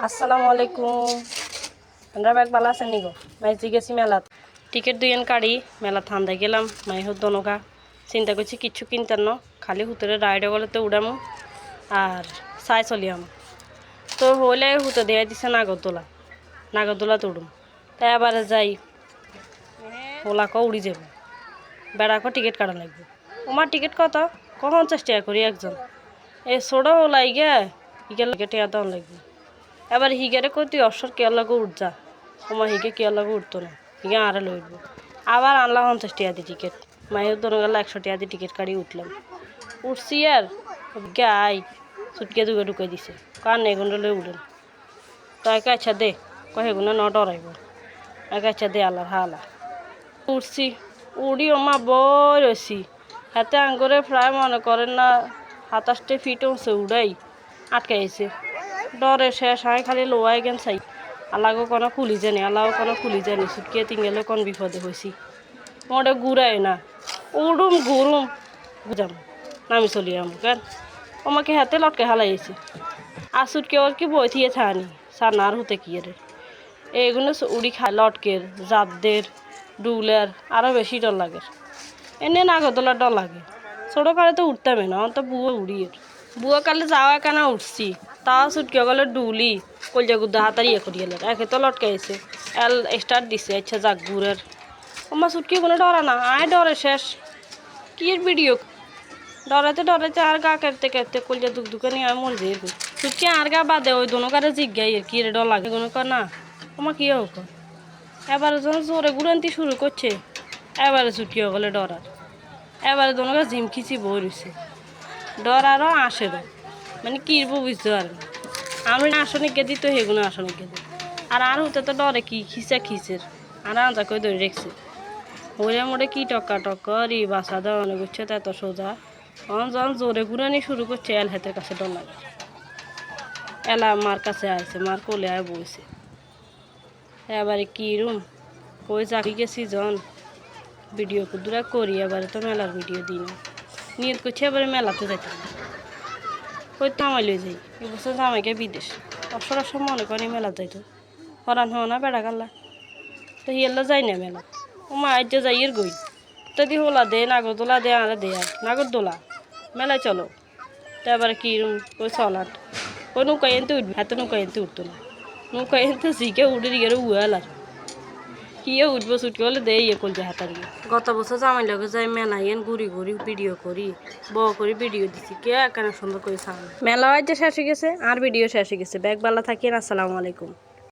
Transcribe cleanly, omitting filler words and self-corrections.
আসসালামু আলাইকুম। আমরা ব্যাগ ভালো আছেন নিগো মাইজি গেছি মেলাত টিকিট দুইন কাড়ি মেলা ঠান্দায় গেলাম মাই হতো নৌকা চিন্তা করছি কিচ্ছু কিনতেন না খালি হুতরে রাইডে বলেতে উড়ামো আর চাই চলিয়াম তো হইলে হুতো দিয়ে দিছে নাগরদোলা তো উড়ুম তাই আবার যাই ওলাকও উড়ি যাব বেড়াকো টিকিট কাটা লাগবে ওমার টিকিট কত কখন চেষ্টা করি একজন এই ছোটো ওলাই গে ইগে টিয়া দেওয়া লাগবে এবার হিগারে কই তুই অবসর কেয়ার লাগে উঠ যা তোমার হিগে কেয়ার লাগে উঠতো না হিগে আরে লইব আবার আনলাম 50 টাকা দিয়ে টিকিট মায়ের ধরে গেল 100 টাকা দিয়ে টিকিট কাটি উঠলাম উঠছি আর গাই সুটকে দুগে ঢুকে দিছে কার নেগুন্ড লই উঠেন তো একে আচ্ছা দে কহেগুলো ন ডরাইব একে আচ্ছা দে আল্লাহর হালা উঠছি উড়ি ওমা বই রয়েছি হাতে আঙ্গুরে প্রায় মনে করেন না 27 ফিট হচ্ছে উড়াই আটকাইছে ডরে শেষ হয় খালি লোয়াই গেন চাই আল্লাহকে কোনো খুলি জানি আল্লাহও কোনো খুলি জানি সুটকে তিনগেলে কোন বিপদে হয়েছি মোটে ঘুরাই না উড়ুম ঘুরুম বুঝাম নামি চলি আম কেন আমাকে হাতে লটকে হালাইছি আর সুটকে ওর কি বই থিয়ে থানি সানার হতে কি রে এইগুলো উড়ি খায় লটকের জাতদের ডুলের আরও বেশি ডর লাগে এনে নাগরদোলার ডর লাগে ছোটো কালে তো উঠতামে না তো বুয়া উড়িয়ের বুয়া কালে যাওয়া কেন উঠছি তাও ছুটকে গেলে ডুলি কলজা গুদ্দা হাতার ইয়ে করি এলার একে তো লটকাইছে এল স্টার্ট দিছে আচ্ছা যাক ঘুরের আমার ছুটকি কোনো ডরা না আয় ডরে শেষ কি ভিডিও ডরাতে আর গা কেটে কলজা দুকে নিয়ে আমি মরে যাই ছুটকি আর গা বাদে ওই দোনো কারে জিজ্ঞাই কি রে ডর লাগে কোনো কর না আমার কি হোক এবারে যখন জোরে ঘুরান্তি শুরু করছে এবারে ছুটকি গেলে ডরার এবারে দোনো কাছে ঝিমখিচি বই রয়েছে ডর আরও আসে না মানে কিরবো বুঝতে পারে আমি আসনিকে দিই তো সেগুলো আসনিকে দিই আর হতে তো ডরে কি খিচের আর আঞ্জা করে ধরে রেখছে হইলে মোটে কি টক্করি বাসা দেওয়া অনেক করছে তা এত সোজা যখন জোরে ঘুরানি শুরু করছে এল হাতের কাছে ডর লাগে এলা মার কাছে আসছে মার কোলে আয় বইছে এবারে কি রুম কই চাকরি গেছি জন ভিডিও কুদুরা করি এবারে তো মেলার ভিডিও দিই না নিয়ত করছি এবারে মেলাতে যাইতে কই তো আমায় লই যাই এবছর জামাইকে বিদেশ অবসর মনে করি মেলা যাইতো হরান হও না বেড়া গাল্লা তো হিয়েল্লা যাই না মেলা ও মা আজ যাই এর গই যদি হোলা দে নাগরদোলা দে আর দে আর নাগরদোলা মেলায় চলো তো এবারে কি কই চলাট কই নৌকায় এনতে উঠবি হাতে নৌকায় এনতে উঠতো না নৌকায় এনতে শিখে উঠে গেলে উয়াল আর কি উঠবো ছুটকে হলে দে ইয়ে করছে হাতার গিয়ে গত বছর জামাই লগে যাই মেলা এন ঘুরি ভিডিও করি করে ভিডিও দিছি কে কেন সুন্দর করে সামনে মেলা হয়তো শেষ হয়ে গেছে আর ভিডিও শেষ হয়ে গেছে ব্যাগ বালা থাকি আসসালামু আলাইকুম।